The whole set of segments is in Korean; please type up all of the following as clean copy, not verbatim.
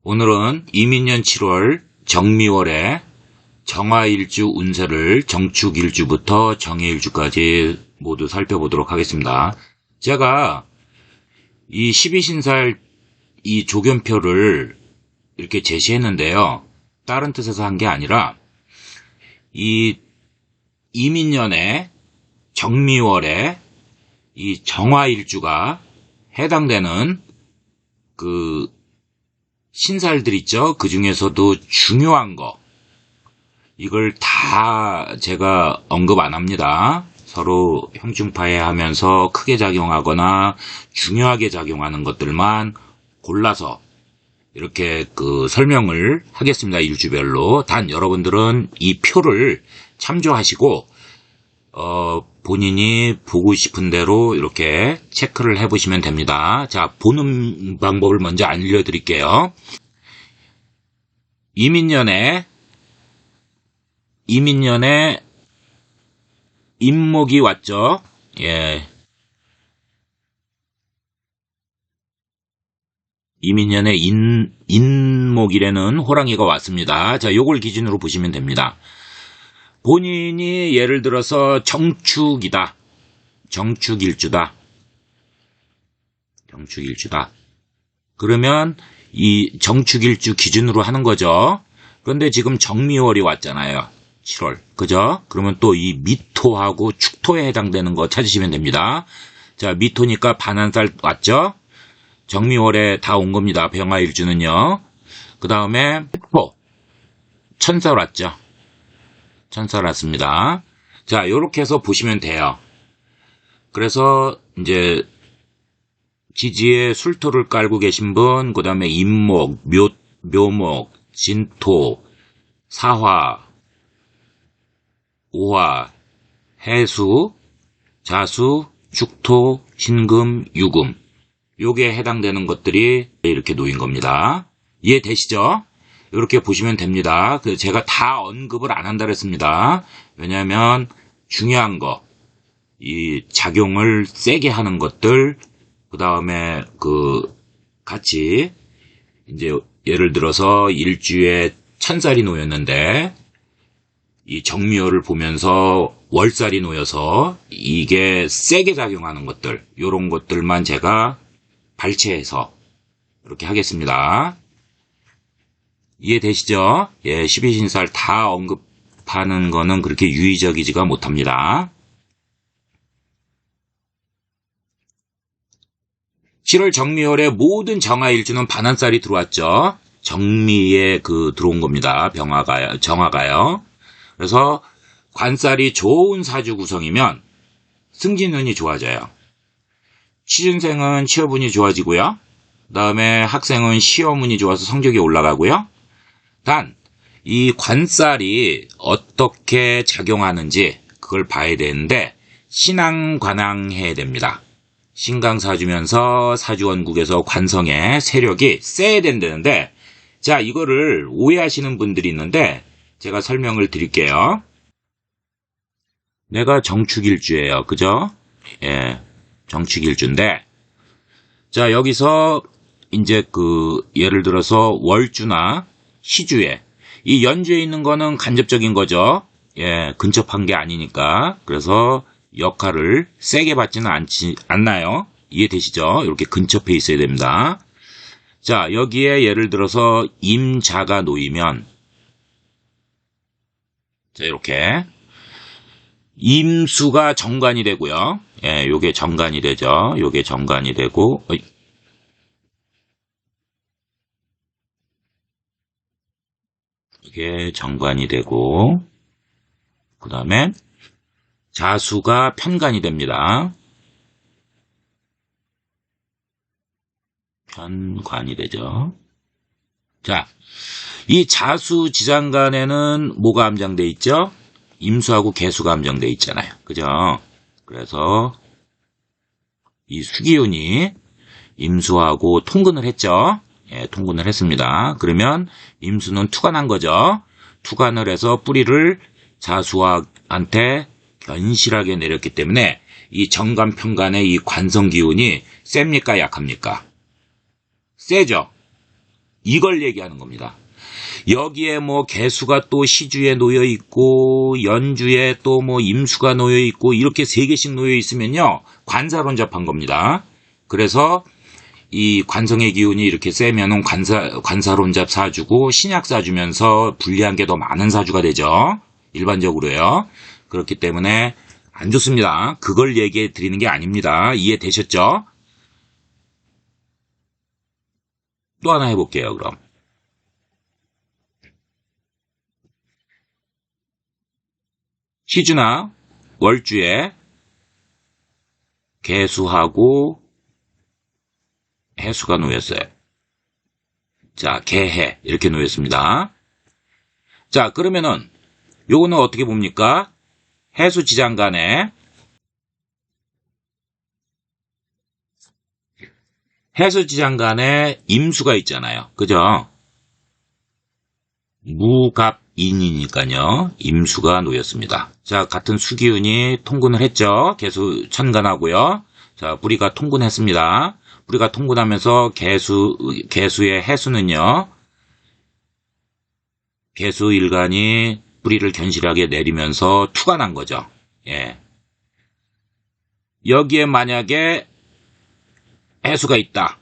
오늘은 이민년 7월 정미월의 정화일주 운세를 정축일주부터 정예일주까지 모두 살펴보도록 하겠습니다. 제가 이 12신살 이 조견표를 이렇게 제시했는데요. 다른 뜻에서 한 게 아니라 이 이민년의 정미월에 이 정화일주가 해당되는 그 신살들 있죠. 그 중에서도 중요한 거 이걸 다 제가 언급 안 합니다. 서로 형중파해하면서 크게 작용하거나 중요하게 작용하는 것들만 골라서 이렇게 설명을 하겠습니다. 일주별로. 단 여러분들은 이 표를 참조하시고 본인이 보고 싶은 대로 이렇게 체크를 해보시면 됩니다. 자, 보는 방법을 먼저 알려드릴게요. 이민년에 임목이 왔죠. 예. 이민년에 인목일에는 호랑이가 왔습니다. 자, 요걸 기준으로 보시면 됩니다. 본인이 예를 들어서 정축이다. 정축일주다. 그러면 이 정축일주 기준으로 하는 거죠. 그런데 지금 정미월이 왔잖아요. 7월. 그죠? 그러면 또 이 미토하고 축토에 해당되는 거 찾으시면 됩니다. 자, 미토니까 반한살 왔죠? 정미월에 다 온 겁니다. 병화일주는요. 그 다음에 천살 왔죠. 천살 왔습니다. 자, 요렇게 해서 보시면 돼요. 그래서 이제 지지에 술토를 깔고 계신 분, 그 다음에 임목, 묘목, 진토, 사화, 오화, 해수, 자수, 축토, 신금, 유금. 요게 해당되는 것들이 이렇게 놓인 겁니다. 이해되시죠? 이렇게 보시면 됩니다. 제가 다 언급을 안 한다 그랬습니다. 왜냐하면 중요한 거, 이 작용을 세게 하는 것들, 그 다음에 같이 이제 예를 들어서 일주에 천살이 놓였는데 이 정미월을 보면서 월살이 놓여서 이게 세게 작용하는 것들, 요런 것들만 제가 발췌해서 이렇게 하겠습니다. 이해되시죠? 예, 12신살 다 언급하는 거는 그렇게 유의적이지가 못합니다. 7월 정미월에 모든 정화일주는 반한살이 들어왔죠. 정미에 들어온 겁니다. 정화가요. 그래서 관살이 좋은 사주 구성이면 승진운이 좋아져요. 취준생은 취업운이 좋아지고요. 그 다음에 학생은 시험운이 좋아서 성적이 올라가고요. 단, 이 관살이 어떻게 작용하는지 그걸 봐야 되는데 신앙관항해야 됩니다. 신강사주면서 사주원국에서 관성의 세력이 세야 된다는데, 자, 이거를 오해하시는 분들이 있는데 제가 설명을 드릴게요. 내가 정축일주예요. 그죠? 예, 정축일주인데, 자, 여기서 이제 예를 들어서 월주나 시주에, 이 연주에 있는 거는 간접적인 거죠. 예, 근접한 게 아니니까. 그래서 역할을 세게 받지는 않나요? 이해되시죠? 이렇게 근접해 있어야 됩니다. 자, 여기에 예를 들어서 임자가 놓이면, 자, 이렇게 임수가 정관이 되고요. 예, 요게 정관이 되죠. 요게 정관이 되고, 이게 정관이 되고, 그 다음에 자수가 편관이 됩니다. 편관이 되죠. 자, 이 자수 지장간에는 뭐가 함장돼 있죠? 임수하고 개수가 함정돼 있잖아요. 그죠? 그래서 이 수기운이 임수하고 통근을 했죠. 예, 통근을 했습니다. 그러면 임수는 투관한 거죠. 투관을 해서 뿌리를 자수한테 견실하게 내렸기 때문에 이 정관 편관의 이 관성 기운이 셉니까 약합니까? 세죠. 이걸 얘기하는 겁니다. 여기에 뭐 개수가 또 시주에 놓여 있고 연주에 또 뭐 임수가 놓여 있고 이렇게 3개씩 놓여 있으면요. 관사론잡한 겁니다. 그래서 이 관성의 기운이 이렇게 세면은 관사론잡 사주고 신약 사주면서 불리한 게 더 많은 사주가 되죠. 일반적으로요. 그렇기 때문에 안 좋습니다. 그걸 얘기해 드리는 게 아닙니다. 이해되셨죠? 또 하나 해볼게요, 그럼. 시주나 월주에 개수하고 해수가 놓였어요. 자, 개해 이렇게 놓였습니다. 자, 그러면은 요거는 어떻게 봅니까? 해수 지장 간에 임수가 있잖아요. 그죠? 무갑인이니까요. 임수가 놓였습니다. 자, 같은 수기운이 통근을 했죠. 개수 천간하고요. 자, 뿌리가 통근했습니다. 뿌리가 통근하면서 개수의 해수는요. 개수 일간이 뿌리를 견실하게 내리면서 투가 난 거죠. 예. 여기에 만약에 해수가 있다.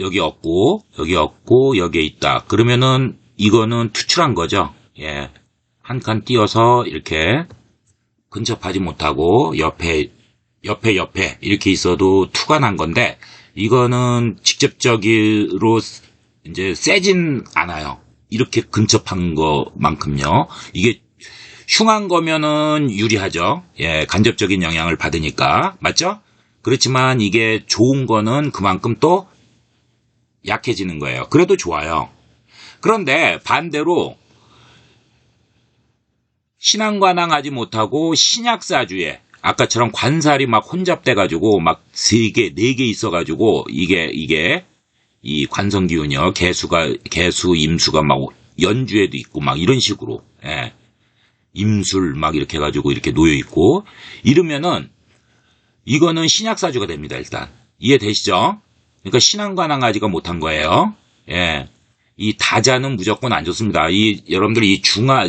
여기 없고, 여기에 있다. 그러면은 이거는 투출한 거죠. 예. 한 칸 띄어서 이렇게 근접하지 못하고 옆에 이렇게 있어도 투가 난 건데 이거는 직접적으로 이제 세진 않아요. 이렇게 근접한 것만큼요. 이게 흉한 거면은 유리하죠. 예, 간접적인 영향을 받으니까. 맞죠? 그렇지만 이게 좋은 거는 그만큼 또 약해지는 거예요. 그래도 좋아요. 그런데 반대로 신앙관항하지 못하고 신약사주에 아까처럼 관살이 막 혼잡돼가지고 막 3개, 4개 있어가지고 이게 이 관성기운이요. 개수, 임수가 막 연주에도 있고 막 이런 식으로, 예. 임술 막 이렇게 해가지고 이렇게 놓여있고 이러면은 이거는 신약사주가 됩니다, 일단. 이해되시죠? 그러니까 신앙관항하지가 못한 거예요. 예. 이 다자는 무조건 안 좋습니다. 여러분들 이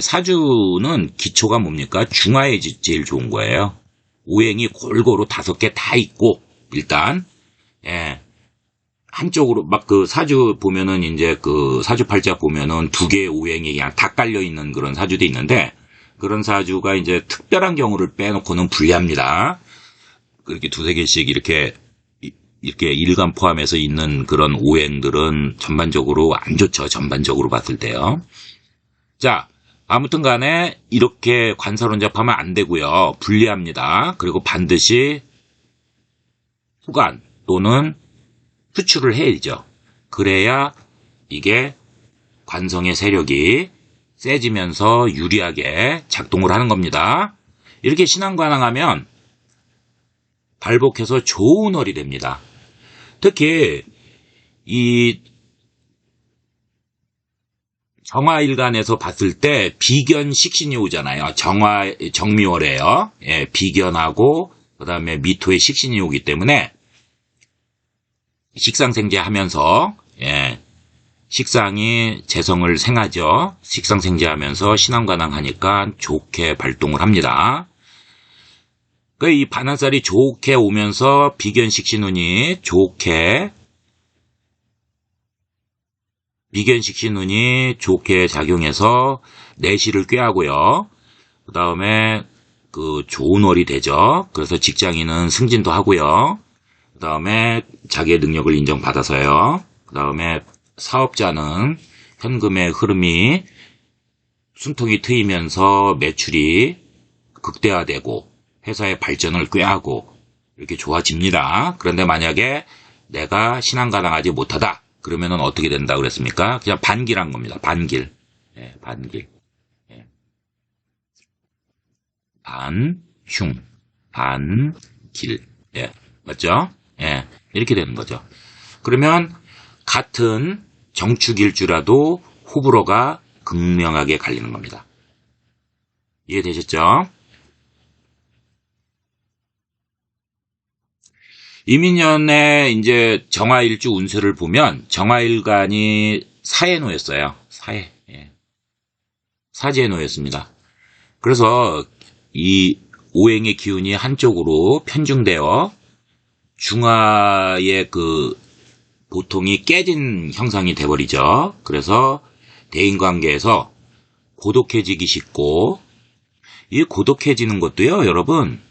사주는 기초가 뭡니까? 중화에 제일 좋은 거예요. 오행이 골고루 5개 다 있고, 일단, 예. 한쪽으로, 막 사주 보면은, 이제 사주팔자 보면은 2개의 오행이 그냥 다 깔려있는 그런 사주도 있는데, 그런 사주가 이제 특별한 경우를 빼놓고는 불리합니다. 그렇게 2-3개씩 이렇게 일간 포함해서 있는 그런 오행들은 전반적으로 안 좋죠. 전반적으로 봤을 때요. 자, 아무튼 간에 이렇게 관사론잡하면 안 되고요. 불리합니다. 그리고 반드시 후간 또는 수출을 해야죠. 그래야 이게 관성의 세력이 세지면서 유리하게 작동을 하는 겁니다. 이렇게 신앙관항하면 발복해서 좋은 월이 됩니다. 특히 이 정화일간에서 봤을 때 비견 식신이 오잖아요. 정미월에요. 예, 비견하고 그다음에 미토의 식신이 오기 때문에 식상생재 하면서 예, 식상이 재성을 생하죠. 식상생재 하면서 신앙관항 하니까 좋게 발동을 합니다. 이 반환살이 좋게 오면서 비견식신운이 좋게 작용해서 내실을 꾀하고요. 그 다음에 좋은 월이 되죠. 그래서 직장인은 승진도 하고요. 그 다음에 자기의 능력을 인정받아서요. 그 다음에 사업자는 현금의 흐름이 숨통이 트이면서 매출이 극대화되고 회사의 발전을 꾀하고 이렇게 좋아집니다. 그런데 만약에 내가 신앙가당하지 못하다 그러면은 어떻게 된다 그랬습니까? 그냥 반길한 겁니다. 반길. 예, 반길. 예. 반길. 예, 맞죠? 예, 이렇게 되는 거죠. 그러면 같은 정축일주라도 호불호가 극명하게 갈리는 겁니다. 이해되셨죠? 이민년의 이제 정화일주 운세를 보면 정화일간이 사에 놓였어요. 사에. 예. 사지에 놓였습니다. 그래서 이 오행의 기운이 한쪽으로 편중되어 중화의 그 보통이 깨진 형상이 돼버리죠. 그래서 대인관계에서 고독해지기 쉽고, 이 고독해지는 것도요, 여러분,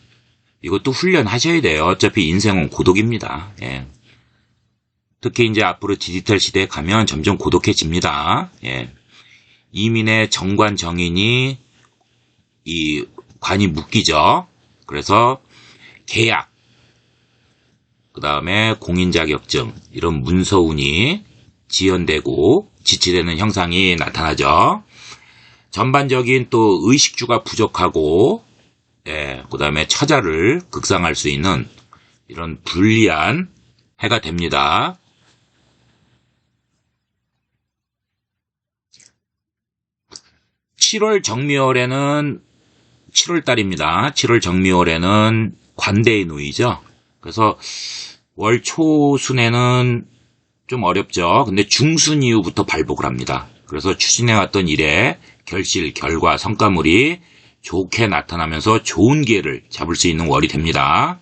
이것도 훈련하셔야 돼요. 어차피 인생은 고독입니다. 예. 특히 이제 앞으로 디지털 시대에 가면 점점 고독해집니다. 예. 이민의 정관 정인이 이 관이 묶이죠. 그래서 계약, 그 다음에 공인 자격증, 이런 문서운이 지연되고 지치되는 형상이 나타나죠. 전반적인 또 의식주가 부족하고, 예, 그 다음에 처자를 극상할 수 있는 이런 불리한 해가 됩니다. (7월) 정미월에는 7월달입니다. 7월 정미월에는 관대에 놓이죠. 그래서 월 초순에는 좀 어렵죠. 근데 중순 이후부터 발복을 합니다. 그래서 추진해왔던 일에 결실, 결과, 성과물이 좋게 나타나면서 좋은 기회를 잡을 수 있는 월이 됩니다.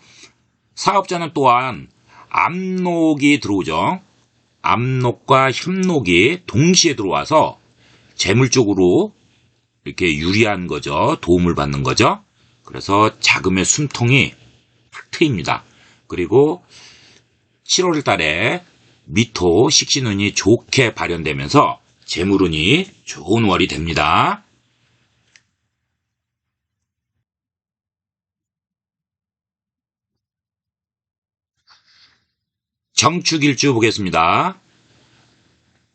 사업자는 또한 압록이 들어오죠. 압록과 협록이 동시에 들어와서 재물 쪽으로 이렇게 유리한 거죠. 도움을 받는 거죠. 그래서 자금의 숨통이 확 트입니다. 그리고 7월 달에 미토, 식신운이 좋게 발현되면서 재물운이 좋은 월이 됩니다. 정축일주 보겠습니다.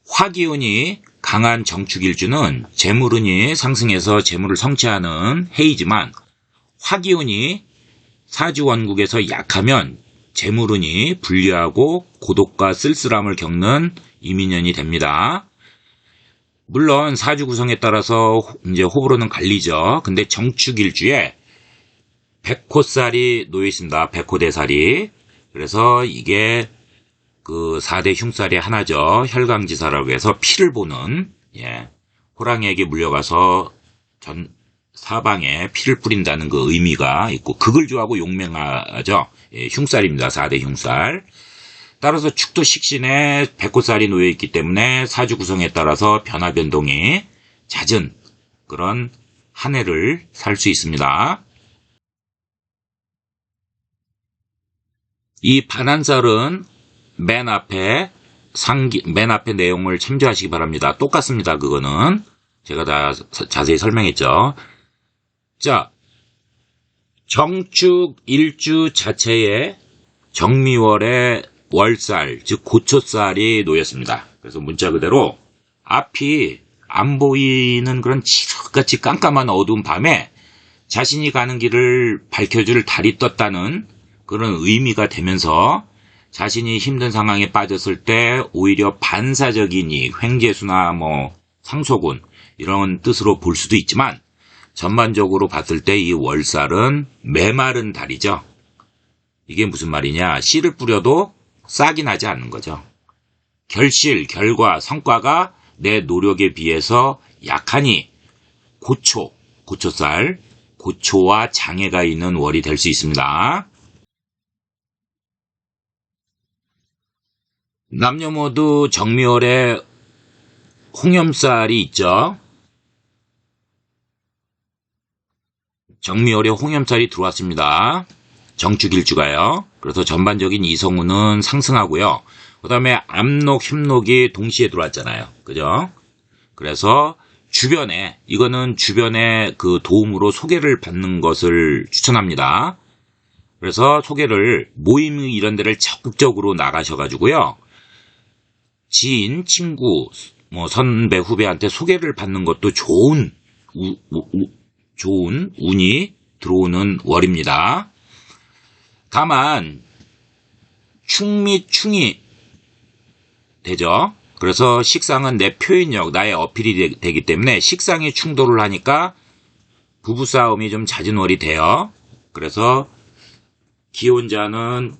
화기운이 강한 정축일주는 재물운이 상승해서 재물을 성취하는 해이지만, 화기운이 사주원국에서 약하면 재물운이 불리하고 고독과 쓸쓸함을 겪는 이민년이 됩니다. 물론 사주 구성에 따라서 이제 호불호는 갈리죠. 근데 정축일주에 백호살이 놓여 있습니다. 백호대살이. 그래서 이게 그 4대 흉살이 하나죠. 혈강지사라고 해서 피를 보는, 예, 호랑이에게 물려가서 전 사방에 피를 뿌린다는 그 의미가 있고, 극을 좋아하고 용맹하죠. 예, 흉살입니다. 4대 흉살. 따라서 축도 식신에 백호살이 놓여 있기 때문에 사주 구성에 따라서 변화 변동이 잦은 그런 한 해를 살 수 있습니다. 이 반한살은 맨 앞에 내용을 참조하시기 바랍니다. 똑같습니다. 그거는 제가 다 자세히 설명했죠. 자, 정축 일주 자체에 정미월에 월살, 즉 고초살이 놓였습니다. 그래서 문자 그대로 앞이 안 보이는 그런 칠흑같이 깜깜한 어두운 밤에 자신이 가는 길을 밝혀줄 달이 떴다는 그런 의미가 되면서, 자신이 힘든 상황에 빠졌을 때 오히려 반사적인 이익, 횡재수나 뭐 상소군 이런 뜻으로 볼 수도 있지만, 전반적으로 봤을 때 이 월살은 메마른 달이죠. 이게 무슨 말이냐? 씨를 뿌려도 싹이 나지 않는 거죠. 결실, 결과, 성과가 내 노력에 비해서 약하니 고초살, 고초와 장애가 있는 월이 될 수 있습니다. 남녀 모두 정미월에 홍염살이 있죠. 정미월에 홍염살이 들어왔습니다. 정축일주가요. 그래서 전반적인 이성운은 상승하고요. 그 다음에 압록, 협록이 동시에 들어왔잖아요. 그죠? 그래서 이거는 주변에 그 도움으로 소개를 받는 것을 추천합니다. 그래서 소개를, 모임 이런 데를 적극적으로 나가셔가지고요. 지인, 친구, 뭐 선배, 후배한테 소개를 받는 것도 좋은 운이 들어오는 월입니다. 다만 충이 되죠. 그래서 식상은 내 표현력, 나의 어필이 되기 때문에 식상이 충돌을 하니까 부부싸움이 좀 잦은 월이 돼요. 그래서 기혼자는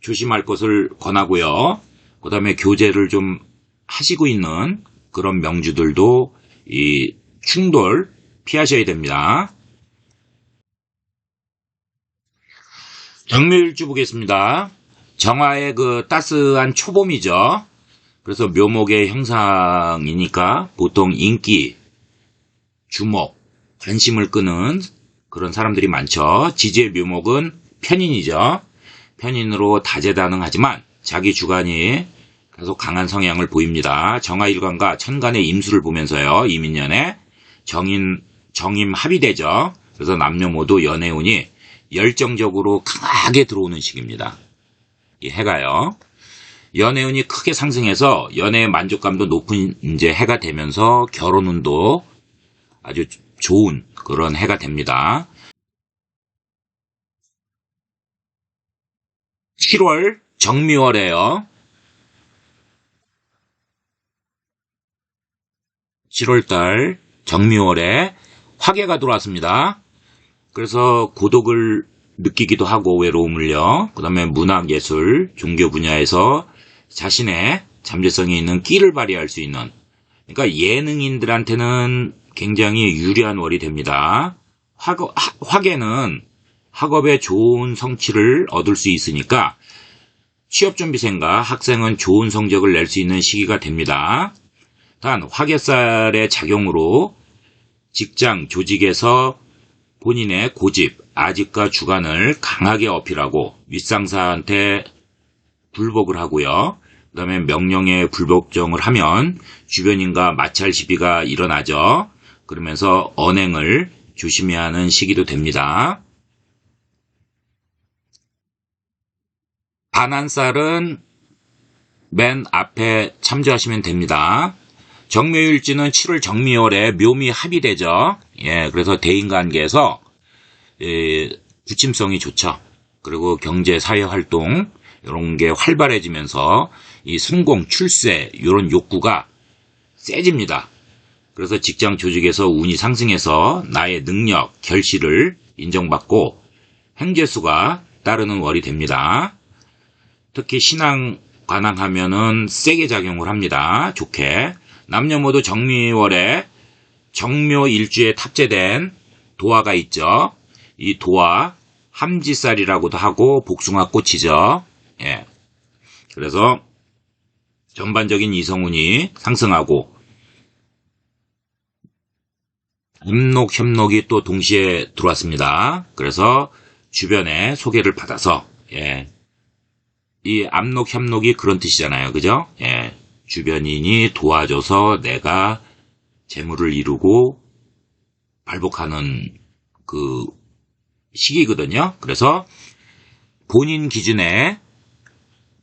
조심할 것을 권하고요. 그 다음에 교제를 좀 하시고 있는 그런 명주들도 이 충돌 피하셔야 됩니다. 정묘일주 보겠습니다. 정화의 그 따스한 초봄이죠. 그래서 묘목의 형상이니까 보통 인기, 주목, 관심을 끄는 그런 사람들이 많죠. 지지의 묘목은 편인이죠. 편인으로 다재다능하지만 자기 주관이 계속 강한 성향을 보입니다. 정화일관과 천간의 임수를 보면서요. 이민년에 정임 합의되죠. 그래서 남녀 모두 연애운이 열정적으로 강하게 들어오는 시기입니다. 이 해가요. 연애운이 크게 상승해서 연애의 만족감도 높은 이제 해가 되면서 결혼운도 아주 좋은 그런 해가 됩니다. 7월 정미월에요. 7월달 정미월에 화개가 들어왔습니다. 그래서 고독을 느끼기도 하고 외로움을요. 그 다음에 문학, 예술, 종교 분야에서 자신의 잠재성이 있는 끼를 발휘할 수 있는, 그러니까 예능인들한테는 굉장히 유리한 월이 됩니다. 화개는 학업에 좋은 성취를 얻을 수 있으니까 취업준비생과 학생은 좋은 성적을 낼 수 있는 시기가 됩니다. 단 화개살의 작용으로 직장, 조직에서 본인의 고집, 아집과 주관을 강하게 어필하고 윗상사한테 불복을 하고요. 그 다음에 명령에 불복종을 하면 주변인과 마찰 시비가 일어나죠. 그러면서 언행을 조심해야 하는 시기도 됩니다. 반한살은 맨 앞에 참조하시면 됩니다. 정묘일주는 7월 정미월에 묘미 합의되죠. 예, 그래서 대인관계에서 부침성이 좋죠. 그리고 경제, 사회 활동 이런 게 활발해지면서 이 성공, 출세 이런 욕구가 세집니다. 그래서 직장 조직에서 운이 상승해서 나의 능력, 결실을 인정받고 행재수가 따르는 월이 됩니다. 특히 신앙 관항하면은 세게 작용을 합니다. 좋게. 남녀 모두 정미월에 정묘일주에 탑재된 도화가 있죠. 이 도화 함지살이라고도 하고 복숭아꽃이죠. 예. 그래서 전반적인 이성운이 상승하고 암록, 협록이 또 동시에 들어왔습니다. 그래서 주변에 소개를 받아서 이 암록, 협록이 그런 뜻이잖아요. 그죠? 예. 주변인이 도와줘서 내가 재물을 이루고 발복하는 그 시기거든요. 그래서 본인 기준에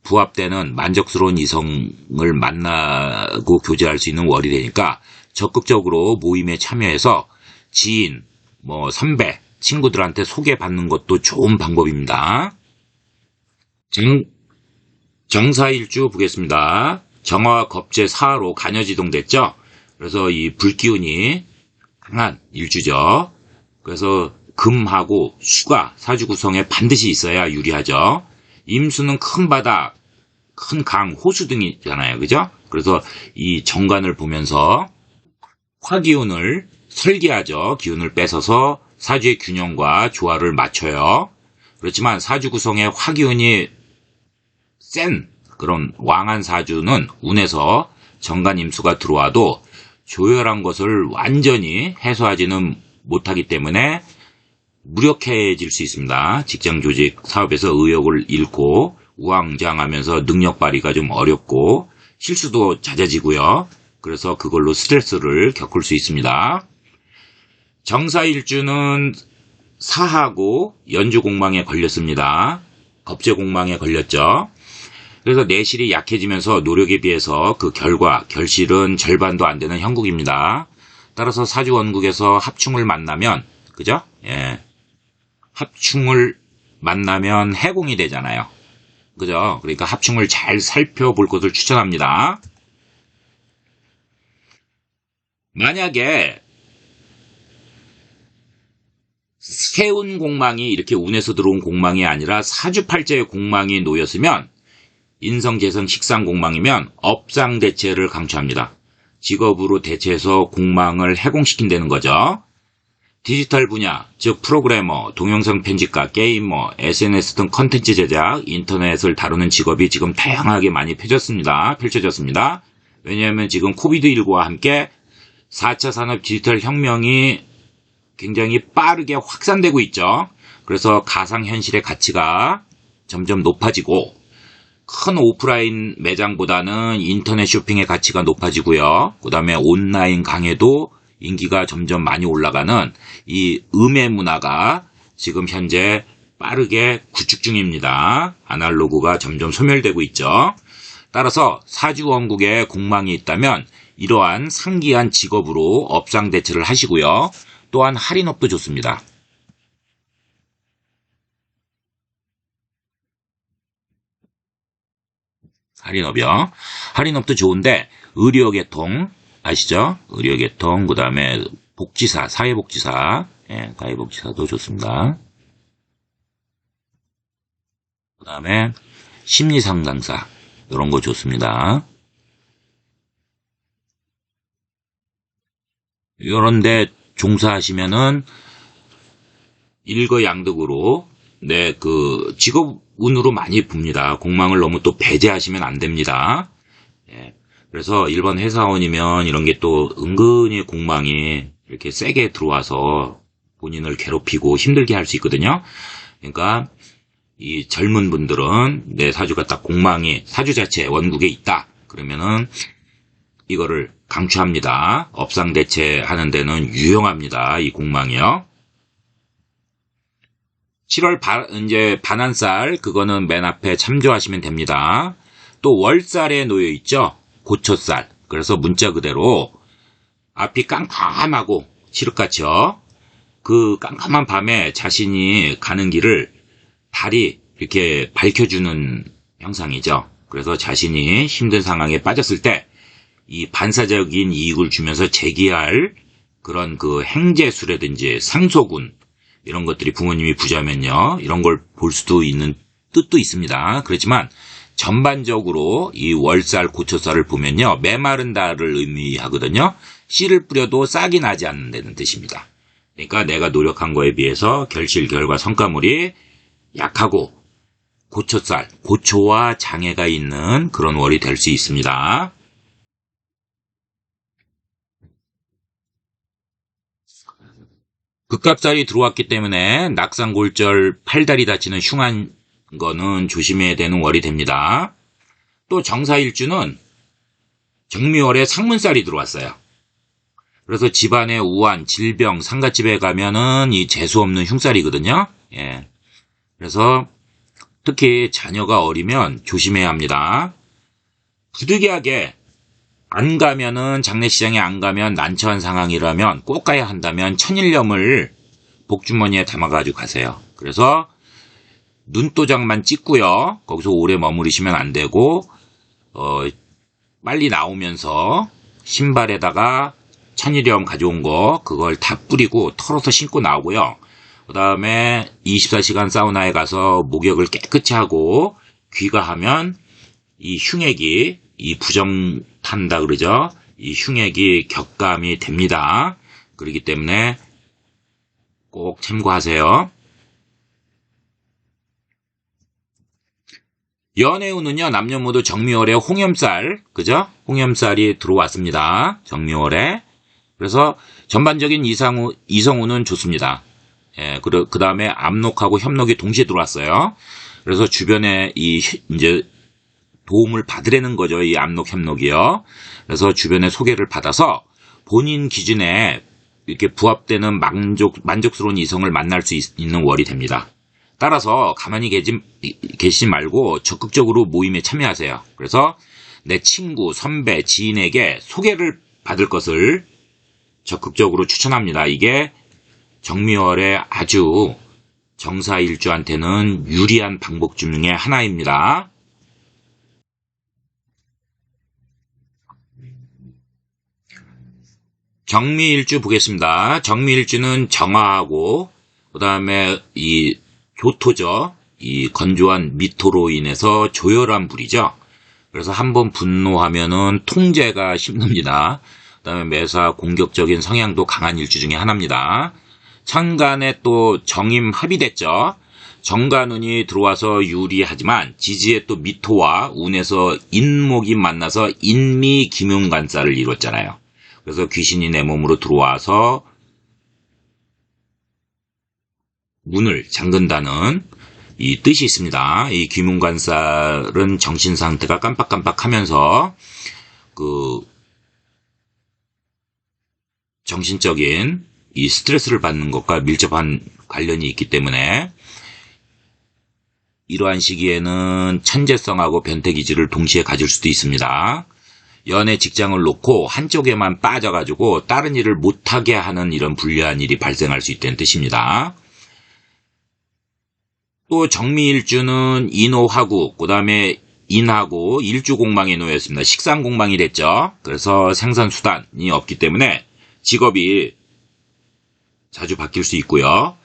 부합되는 만족스러운 이성을 만나고 교제할 수 있는 월이 되니까 적극적으로 모임에 참여해서 지인, 선배, 친구들한테 소개받는 것도 좋은 방법입니다. 정사일주 보겠습니다. 정화와 겁재 사화로 간여지동 됐죠. 그래서 이 불기운이 강한 일주죠. 그래서 금하고 수가 사주 구성에 반드시 있어야 유리하죠. 임수는 큰 바다, 큰 강, 호수 등이잖아요. 그죠? 그래서 이 정관을 보면서 화기운을 설계하죠. 기운을 뺏어서 사주의 균형과 조화를 맞춰요. 그렇지만 사주 구성에 화기운이 센 그런 왕한 사주는 운에서 정관 임수가 들어와도 조열한 것을 완전히 해소하지는 못하기 때문에 무력해질 수 있습니다. 직장 조직 사업에서 의욕을 잃고 우왕좌왕하면서 능력 발휘가 좀 어렵고 실수도 잦아지고요. 그래서 그걸로 스트레스를 겪을 수 있습니다. 정사일주는 사하고 연주공망에 걸렸습니다. 겁재공망에 걸렸죠. 그래서 내실이 약해지면서 노력에 비해서 그 결과, 결실은 절반도 안 되는 형국입니다. 따라서 사주원국에서 합충을 만나면, 그죠? 예. 합충을 만나면 해공이 되잖아요. 그죠? 그러니까 합충을 잘 살펴볼 것을 추천합니다. 만약에 세운 공망이 이렇게 운에서 들어온 공망이 아니라 사주팔자의 공망이 놓였으면 인성, 재성, 식상 공망이면 업상 대체를 강추합니다. 직업으로 대체해서 공망을 해공시킨다는 거죠. 디지털 분야, 즉 프로그래머, 동영상 편집가, 게이머, SNS 등 컨텐츠 제작, 인터넷을 다루는 직업이 지금 다양하게 많이 펼쳐졌습니다. 왜냐하면 지금 코비드19와 함께 4차 산업 디지털 혁명이 굉장히 빠르게 확산되고 있죠. 그래서 가상현실의 가치가 점점 높아지고 큰 오프라인 매장보다는 인터넷 쇼핑의 가치가 높아지고요. 그 다음에 온라인 강의도 인기가 점점 많이 올라가는 이 음의 문화가 지금 현재 빠르게 구축 중입니다. 아날로그가 점점 소멸되고 있죠. 따라서 사주원국에 공망이 있다면 이러한 상기한 직업으로 업상 대체를 하시고요. 또한 할인업도 좋습니다. 할인업이요. 할인업도 좋은데 의료계통 아시죠? 의료계통, 그 다음에 복지사, 사회복지사, 사회복지사도 좋습니다. 그 다음에 심리상담사, 이런 거 좋습니다. 이런데 종사하시면은 일거양득으로 직업 운으로 많이 봅니다. 공망을 너무 또 배제하시면 안 됩니다. 그래서 1번 회사원이면 이런 게 또 은근히 공망이 이렇게 세게 들어와서 본인을 괴롭히고 힘들게 할 수 있거든요. 그러니까 이 젊은 분들은 내 사주가 딱 공망이 사주 자체 원국에 있다. 그러면은 이거를 강추합니다. 업상 대체하는 데는 유용합니다. 이 공망이요. 7월 이제 반한살 그거는 맨 앞에 참조하시면 됩니다. 또 월살에 놓여 있죠. 고초살. 그래서 문자 그대로 앞이 깜깜하고 칠흑같이요. 그 깜깜한 밤에 자신이 가는 길을 달이 이렇게 밝혀주는 형상이죠. 그래서 자신이 힘든 상황에 빠졌을 때 이 반사적인 이익을 주면서 제기할 그런 그 행재수라든지 상소군 이런 것들이 부모님이 부자면요. 이런 걸 볼 수도 있는 뜻도 있습니다. 그렇지만 전반적으로 이 월살, 고초살을 보면요. 메마른 달을 의미하거든요. 씨를 뿌려도 싹이 나지 않는다는 뜻입니다. 그러니까 내가 노력한 거에 비해서 결실, 결과, 성과물이 약하고 고초살, 고초와 장애가 있는 그런 월이 될 수 있습니다. 극갑살이 들어왔기 때문에 낙상골절, 팔다리 다치는 흉한 거는 조심해야 되는 월이 됩니다. 또 정사일주는 정미월에 상문살이 들어왔어요. 그래서 집안의 우환, 질병, 상갓집에 가면은 이 재수없는 흉살이거든요. 그래서 특히 자녀가 어리면 조심해야 합니다. 부득이하게 안 가면은 장례시장에 안 가면 난처한 상황이라면 꼭 가야 한다면 천일염을 복주머니에 담아가지고 가세요. 그래서 눈도장만 찍고요. 거기서 오래 머무르시면 안 되고 빨리 나오면서 신발에다가 천일염 가져온 거 그걸 다 뿌리고 털어서 신고 나오고요. 그 다음에 24시간 사우나에 가서 목욕을 깨끗이 하고 귀가하면 이 흉액이 이 부정 탄다 그러죠. 이 흉액이 격감이 됩니다. 그렇기 때문에 꼭 참고하세요. 연애운은요, 남녀 모두 정미월에 홍염살, 그죠? 홍염살이 들어왔습니다. 정미월에. 그래서 전반적인 이성운은 좋습니다. 그 다음에 압록하고 협록이 동시에 들어왔어요. 그래서 주변에 이제 도움을 받으려는 거죠. 이 압록, 협록이요. 그래서 주변에 소개를 받아서 본인 기준에 이렇게 부합되는 만족스러운 이성을 만날 수 있는 월이 됩니다. 따라서 가만히 계시지 말고 적극적으로 모임에 참여하세요. 그래서 내 친구, 선배, 지인에게 소개를 받을 것을 적극적으로 추천합니다. 이게 정미월의 아주 정사일주한테는 유리한 방법 중에 하나입니다. 정미일주 보겠습니다. 정미일주는 정화하고 그 다음에 이 조토죠. 이 건조한 미토로 인해서 조열한 불이죠. 그래서 한번 분노하면은 통제가 힘듭니다. 그 다음에 매사 공격적인 성향도 강한 일주 중에 하나입니다. 천간에 또 정임 합의됐죠. 정관운이 들어와서 유리하지만 지지에 또 미토와 운에서 인목이 만나서 인미기묘관사를 이뤘잖아요. 그래서 귀신이 내 몸으로 들어와서 문을 잠근다는 이 뜻이 있습니다. 이 귀문관살은 정신 상태가 깜빡깜빡하면서 그 정신적인 이 스트레스를 받는 것과 밀접한 관련이 있기 때문에 이러한 시기에는 천재성하고 변태기질을 동시에 가질 수도 있습니다. 연애 직장을 놓고 한쪽에만 빠져가지고 다른 일을 못하게 하는 이런 불리한 일이 발생할 수 있다는 뜻입니다. 또 정미일주는 인호화구, 그 다음에 인하고 일주공망에 놓였습니다. 식상공망이 됐죠. 그래서 생산수단이 없기 때문에 직업이 자주 바뀔 수 있고요.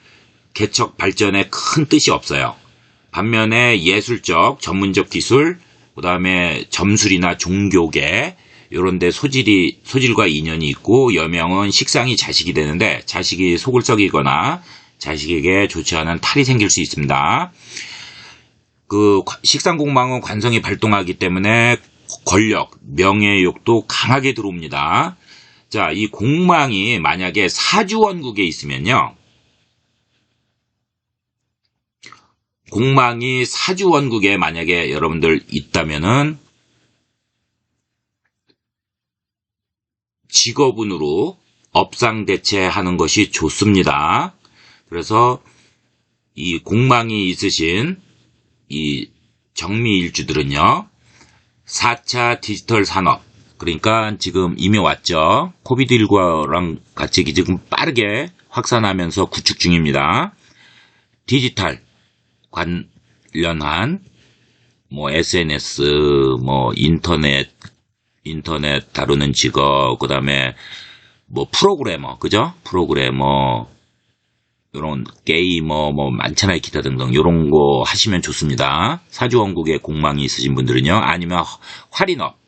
개척 발전에 큰 뜻이 없어요. 반면에 예술적, 전문적 기술, 그 다음에 점술이나 종교계 이런 데 소질과 인연이 있고 여명은 식상이 자식이 되는데 자식이 속을 썩이거나 자식에게 좋지 않은 탈이 생길 수 있습니다. 그 식상공망은 관성이 발동하기 때문에 권력, 명예욕도 강하게 들어옵니다. 자, 이 공망이 만약에 사주원국에 있으면요. 공망이 사주원국에 만약에 여러분들 있다면은 직업운으로 업상대체하는 것이 좋습니다. 그래서 이 공망이 있으신 이 정미일주들은요. 4차 디지털 산업, 그러니까 지금 이미 왔죠. 코비드19랑 같이 지금 빠르게 확산하면서 구축 중입니다. 디지털 관련한 뭐 SNS, 뭐 인터넷 다루는 직업, 그 다음에 뭐 프로그래머, 그죠? 프로그래머, 요런 게이머 뭐 많잖아요. 기타 등등 요런 거 하시면 좋습니다. 사주원국에 공망이 있으신 분들은요. 아니면 할인업,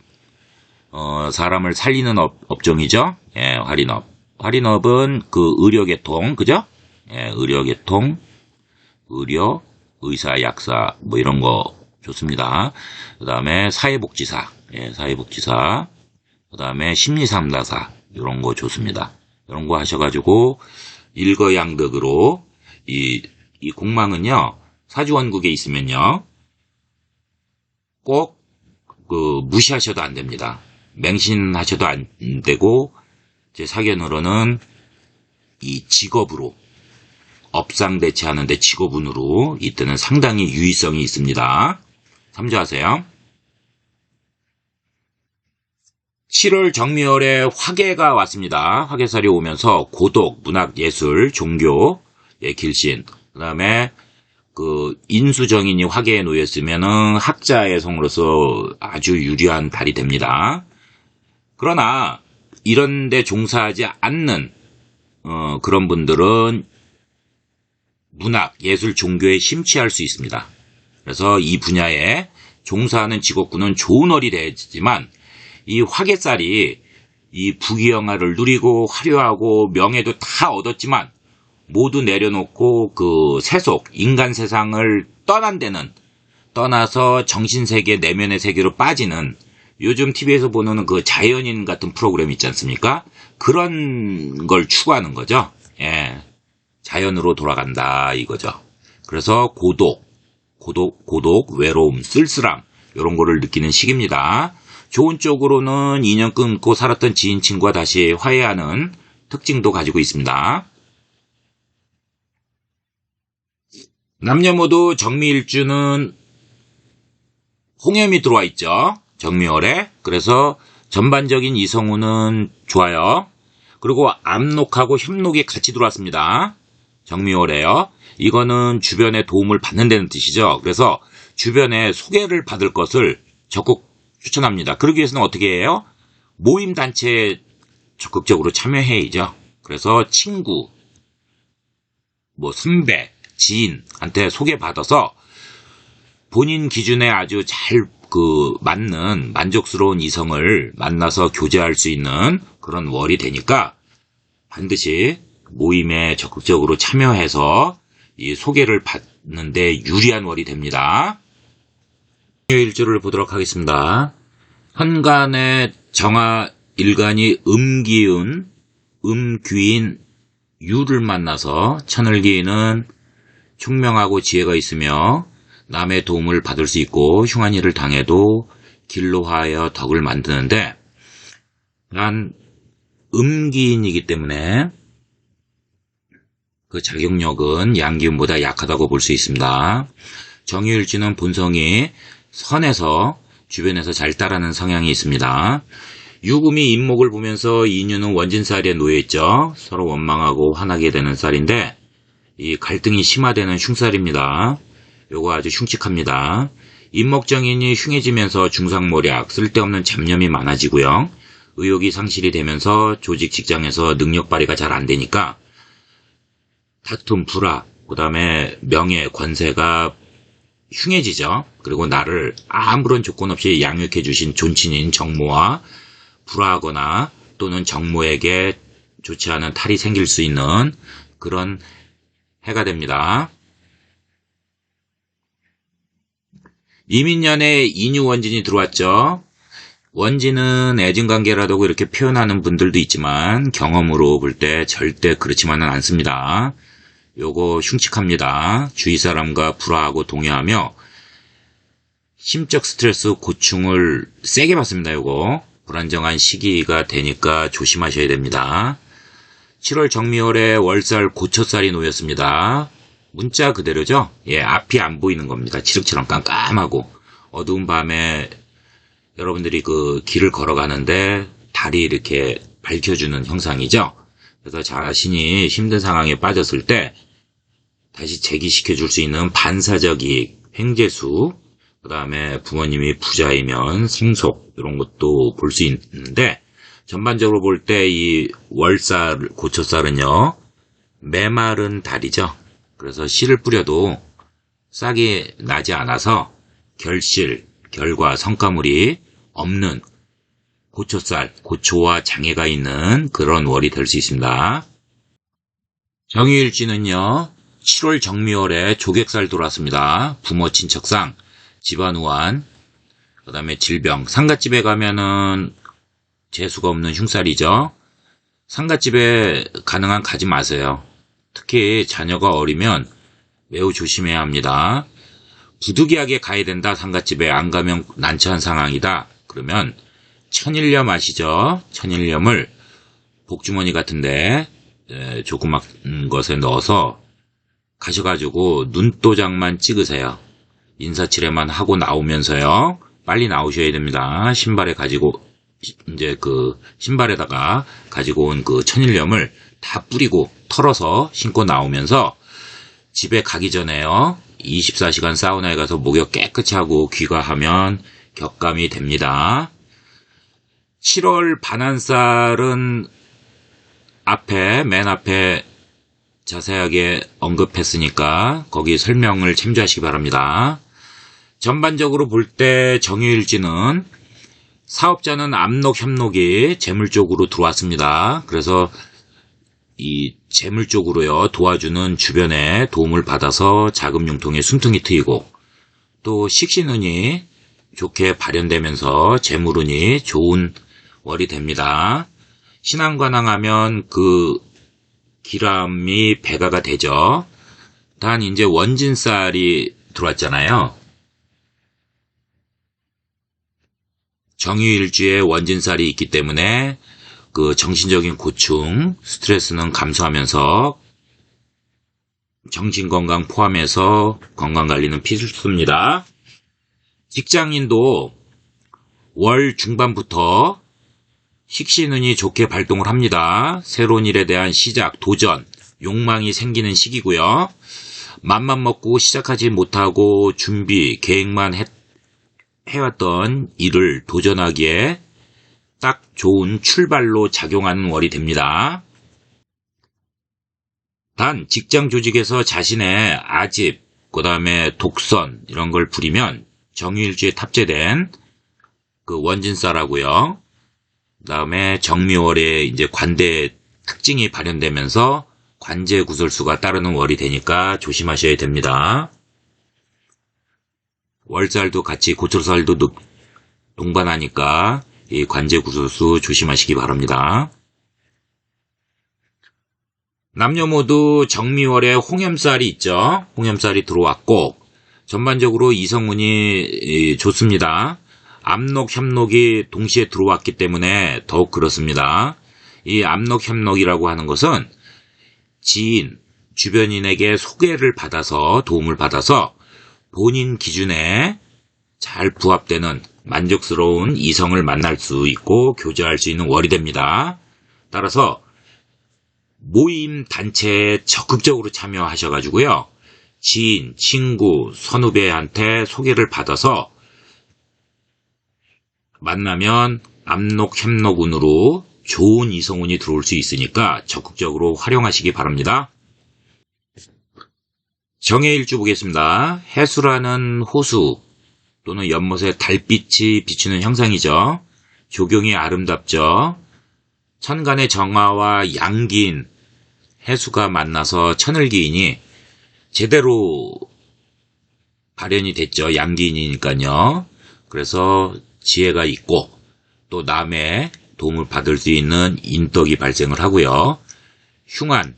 사람을 살리는 업종이죠. 예, 할인업. 할인업은 그 의료계통, 그죠? 예, 의료계통, 의사, 약사 뭐 이런 거 좋습니다. 그 다음에 사회복지사, 예, 사회복지사, 그 다음에 심리상담사 이런 거 좋습니다. 이런 거 하셔가지고 일거양득으로 이 공망은요 사주원국에 있으면요 꼭 그 무시하셔도 안 됩니다. 맹신하셔도 안 되고 제 사견으로는 이 직업으로 업상대체하는데 직업운으로 이때는 상당히 유의성이 있습니다. 참조하세요. 7월 정미월에 화계가 왔습니다. 화계살이 오면서 고독, 문학, 예술, 종교의 길신, 그 다음에 그 인수정인이 화계에 놓였으면은 학자의 성으로서 아주 유리한 달이 됩니다. 그러나 이런데 종사하지 않는 그런 분들은 문학, 예술, 종교에 심취할 수 있습니다. 그래서 이 분야에 종사하는 직업군은 좋은 월이 되지만 이 화계살이 이 부귀영화를 누리고 화려하고 명예도 다 얻었지만 모두 내려놓고 그 세속, 인간 세상을 떠나서 정신세계, 내면의 세계로 빠지는 요즘 TV에서 보는 그 자연인 같은 프로그램 있지 않습니까? 그런 걸 추구하는 거죠. 예. 자연으로 돌아간다 이거죠. 그래서 고독, 외로움, 쓸쓸함 이런 거를 느끼는 시기입니다. 좋은 쪽으로는 인연 끊고 살았던 지인 친구와 다시 화해하는 특징도 가지고 있습니다. 남녀 모두 정미일주는 홍염이 들어와 있죠. 정미월에. 그래서 전반적인 이성운은 좋아요. 그리고 압록하고 협록이 같이 들어왔습니다. 정미월에요. 이거는 주변에 도움을 받는다는 뜻이죠. 그래서 주변에 소개를 받을 것을 적극 추천합니다. 그러기 위해서는 어떻게 해요? 모임 단체에 적극적으로 참여해야죠. 그래서 친구, 뭐 선배, 지인한테 소개받아서 본인 기준에 아주 잘 맞는 만족스러운 이성을 만나서 교제할 수 있는 그런 월이 되니까 반드시 모임에 적극적으로 참여해서 이 소개를 받는데 유리한 월이 됩니다. 일주를 보도록 하겠습니다. 현간의 정화 일간이 음기운, 음귀인 유를 만나서 천을기인은 총명하고 지혜가 있으며 남의 도움을 받을 수 있고 흉한 일을 당해도 길로 하여 덕을 만드는데, 난 음기인이기 때문에 그 작용력은 양기운보다 약하다고 볼 수 있습니다. 정유일주는 본성이 선해서 주변에서 잘 따르는 성향이 있습니다. 유금이 인목을 보면서 인유는 원진살에 놓여있죠. 서로 원망하고 화나게 되는 쌀인데 이 갈등이 심화되는 흉살입니다. 요거 아주 흉측합니다. 인목정인이 흉해지면서 중상모략, 쓸데없는 잡념이 많아지고요. 의욕이 상실이 되면서 조직 직장에서 능력 발휘가 잘 안 되니까 다툼, 불화, 그 다음에 명예, 권세가 흉해지죠. 그리고 나를 아무런 조건 없이 양육해 주신 존친인 정모와 불화하거나 또는 정모에게 좋지 않은 탈이 생길 수 있는 그런 해가 됩니다. 이민년에 인유원진이 들어왔죠. 원진은 애증관계라고 이렇게 표현하는 분들도 있지만 경험으로 볼 때 절대 그렇지만은 않습니다. 요거 흉측합니다. 주위 사람과 불화하고 동요하며 심적 스트레스 고충을 세게 받습니다. 요거 불안정한 시기가 되니까 조심하셔야 됩니다. 7월 정미월에 월살 고초살이 놓였습니다. 문자 그대로죠. 예, 앞이 안 보이는 겁니다. 칠흑처럼 깜깜하고 어두운 밤에 여러분들이 그 길을 걸어가는데 달이 이렇게 밝혀주는 형상이죠. 그래서 자신이 힘든 상황에 빠졌을 때 다시 재기시켜 줄 수 있는 반사적 이익, 횡재수, 그 다음에 부모님이 부자이면 상속 이런 것도 볼 수 있는데 전반적으로 볼 때 이 월살, 고초살은요 메마른 달이죠. 그래서 씨를 뿌려도 싹이 나지 않아서 결실, 결과, 성과물이 없는 고초살, 고초와 장애가 있는 그런 월이 될 수 있습니다. 정유일주는요 7월 정미월에 조객살 돌았습니다. 부모 친척상, 집안 우환, 그 다음에 질병, 상갓집에 가면은 재수가 없는 흉살이죠. 상갓집에 가능한 가지 마세요. 특히 자녀가 어리면 매우 조심해야 합니다. 부득이하게 가야 된다. 상갓집에 안 가면 난처한 상황이다. 그러면 천일염 아시죠? 천일염을 복주머니 같은데 조그만 것에 넣어서 가셔가지고 눈도장만 찍으세요. 인사치레만 하고 나오면서요. 빨리 나오셔야 됩니다. 신발에 신발에다가 가지고 온 그 천일염을 다 뿌리고 털어서 신고 나오면서 집에 가기 전에요. 24시간 사우나에 가서 목욕 깨끗이 하고 귀가하면 격감이 됩니다. 7월 반한살은 맨 앞에 자세하게 언급했으니까 거기 설명을 참조하시기 바랍니다. 전반적으로 볼 때 정유일지는 사업자는 압록, 협록이 재물 쪽으로 들어왔습니다. 그래서 이 재물 쪽으로요 도와주는 주변에 도움을 받아서 자금 융통에 숨통이 트이고 또 식신운이 좋게 발현되면서 재물운이 좋은 월이 됩니다. 신앙관항하면 그 기람이 배가가 되죠. 단 이제 원진살이 들어왔잖아요. 정유일주에 원진살이 있기 때문에 그 정신적인 고충, 스트레스는 감소하면서 정신건강 포함해서 건강관리는 필수입니다. 직장인도 월 중반부터 식신운이 좋게 발동을 합니다. 새로운 일에 대한 시작, 도전, 욕망이 생기는 시기고요. 맘만 먹고 시작하지 못하고 준비, 계획만 해왔던 일을 도전하기에 딱 좋은 출발로 작용하는 월이 됩니다. 단 직장 조직에서 자신의 아집, 그 다음에 독선 이런 걸 부리면 정유일주에 탑재된 그 원진사라고요. 그 다음에 정미월에 이제 관대 특징이 발현되면서 관제 구설수가 따르는 월이 되니까 조심하셔야 됩니다. 월살도 같이 고철살도 동반하니까 이 관제 구설수 조심하시기 바랍니다. 남녀 모두 정미월에 홍염살이 있죠. 홍염살이 들어왔고 전반적으로 이성운이 좋습니다. 압록, 협록이 동시에 들어왔기 때문에 더욱 그렇습니다. 이 압록, 협록이라고 하는 것은 지인, 주변인에게 소개를 받아서 도움을 받아서 본인 기준에 잘 부합되는 만족스러운 이성을 만날 수 있고 교제할 수 있는 월이 됩니다. 따라서 모임 단체에 적극적으로 참여하셔가지고요. 지인, 친구, 선후배한테 소개를 받아서 만나면 압록, 협록운으로 좋은 이성운이 들어올 수 있으니까 적극적으로 활용하시기 바랍니다. 정해일주 보겠습니다. 해수라는 호수 또는 연못에 달빛이 비추는 형상이죠. 조경이 아름답죠. 천간의 정화와 양기인, 해수가 만나서 천을기인이 제대로 발현이 됐죠. 양기인이니까요. 그래서 지혜가 있고 또 남의 도움을 받을 수 있는 인덕이 발생을 하고요. 흉한,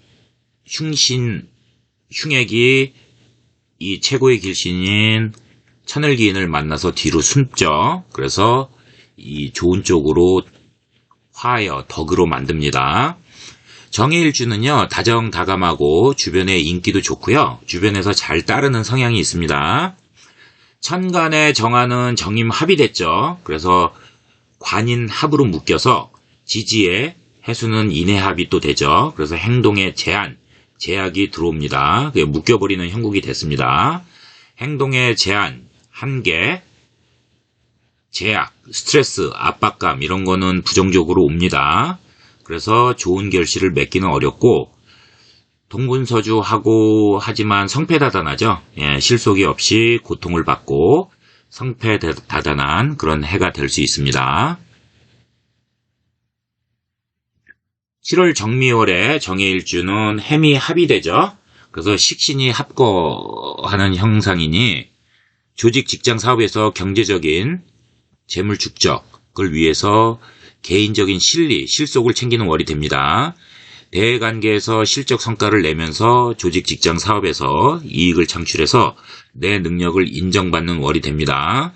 흉신, 흉액이 이 최고의 길신인 천을기인을 만나서 뒤로 숨죠. 그래서 이 좋은 쪽으로 화하여 덕으로 만듭니다. 정해일주는요, 다정다감하고 주변의 인기도 좋고요. 주변에서 잘 따르는 성향이 있습니다. 천간의 정화는 정임 합이 됐죠. 그래서 관인 합으로 묶여서 지지에 해수는 인해 합이 또 되죠. 그래서 행동에 제한, 제약이 들어옵니다. 묶여버리는 형국이 됐습니다. 행동의 제한, 한계, 제약, 스트레스, 압박감 이런 거는 부정적으로 옵니다. 그래서 좋은 결실을 맺기는 어렵고 동분서주하고 하지만 성패다단하죠. 예, 실속이 없이 고통을 받고 성패다단한 그런 해가 될 수 있습니다. 7월 정미월에 정해일주는 해미 합이 되죠. 그래서 식신이 합거하는 형상이니 조직 직장 사업에서 경제적인 재물 축적을 위해서 개인적인 실리, 실속을 챙기는 월이 됩니다. 대관계에서 실적 성과를 내면서 조직 직장 사업에서 이익을 창출해서 내 능력을 인정받는 월이 됩니다.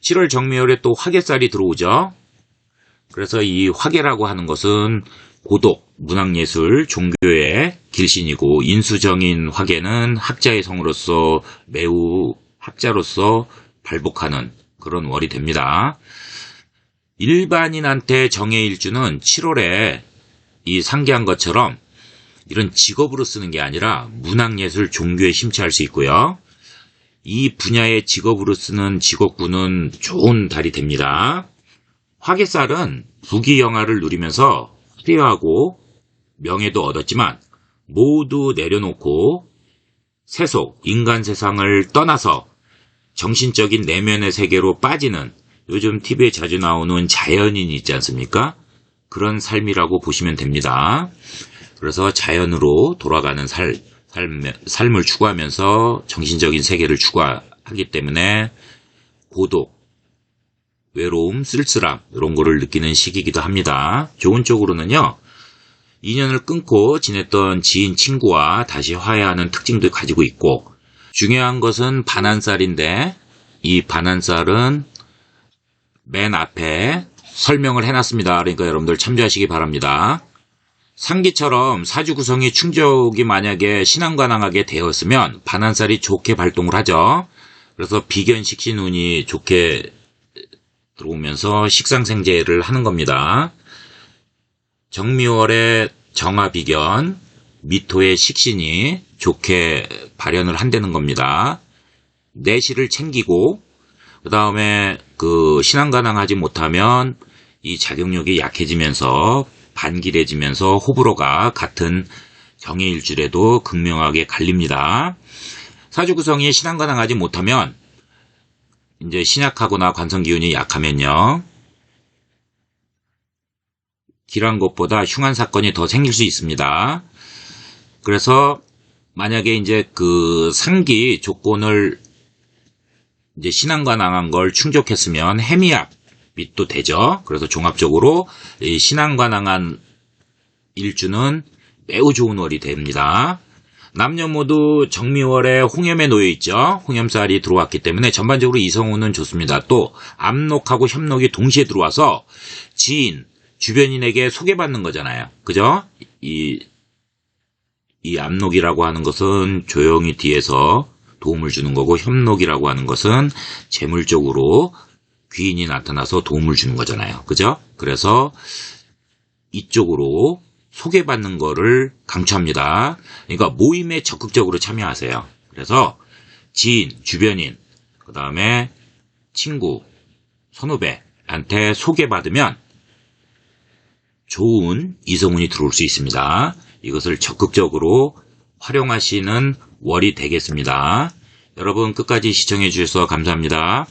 7월 정미월에 또 화개살이 들어오죠. 그래서 이 화개라고 하는 것은 고독, 문학예술, 종교의 길신이고 인수정인 화개는 학자의 성으로서 매우 학자로서 발복하는 그런 월이 됩니다. 일반인한테 정해일주는 7월에 이 상기한 것처럼 이런 직업으로 쓰는 게 아니라 문학예술, 종교에 심취할 수 있고요. 이 분야의 직업으로 쓰는 직업군은 좋은 달이 됩니다. 화개살은 부귀영화를 누리면서 화려하고 명예도 얻었지만 모두 내려놓고 세속, 인간 세상을 떠나서 정신적인 내면의 세계로 빠지는 요즘 TV에 자주 나오는 자연인이 있지 않습니까? 그런 삶이라고 보시면 됩니다. 그래서 자연으로 돌아가는 삶을 추구하면서 정신적인 세계를 추구하기 때문에 고독, 외로움, 쓸쓸함 이런 거를 느끼는 시기이기도 합니다. 좋은 쪽으로는요. 인연을 끊고 지냈던 지인, 친구와 다시 화해하는 특징도 가지고 있고 중요한 것은 반한살인데 이 반한살은 맨 앞에 설명을 해놨습니다. 그러니까 여러분들 참조하시기 바랍니다. 상기처럼 사주 구성이 충족이 만약에 신앙관항하게 되었으면 반한살이 좋게 발동을 하죠. 그래서 비견식신운이 좋게 들어오면서 식상생재를 하는 겁니다. 정미월에 정화비견, 미토의 식신이 좋게 발현을 한다는 겁니다. 내실을 챙기고 그 다음에 신앙관항하지 못하면 이 자격력이 약해지면서 반길해지면서 호불호가 같은 경해일줄에도 극명하게 갈립니다. 사주구성이 신앙관항하지 못하면 이제 신약하거나 관성기운이 약하면요. 길한 것보다 흉한 사건이 더 생길 수 있습니다. 그래서 만약에 이제 그 상기 조건을 이제 신앙관항한 걸 충족했으면 해미합이 또 되죠. 그래서 종합적으로 이 신앙관항한 일주는 매우 좋은 월이 됩니다. 남녀 모두 정미월에 홍염에 놓여 있죠. 홍염살이 들어왔기 때문에 전반적으로 이성운은 좋습니다. 또 압록하고 협록이 동시에 들어와서 지인, 주변인에게 소개받는 거잖아요. 그죠? 이 압록이라고 하는 것은 조용히 뒤에서 도움을 주는 거고, 협록이라고 하는 것은 재물적으로 귀인이 나타나서 도움을 주는 거잖아요. 그죠? 그래서 이쪽으로 소개받는 거를 강추합니다. 그러니까 모임에 적극적으로 참여하세요. 그래서 지인, 주변인, 그 다음에 친구, 선후배한테 소개받으면 좋은 이성운이 들어올 수 있습니다. 이것을 적극적으로 활용하시는 월이 되겠습니다. 여러분 끝까지 시청해 주셔서 감사합니다.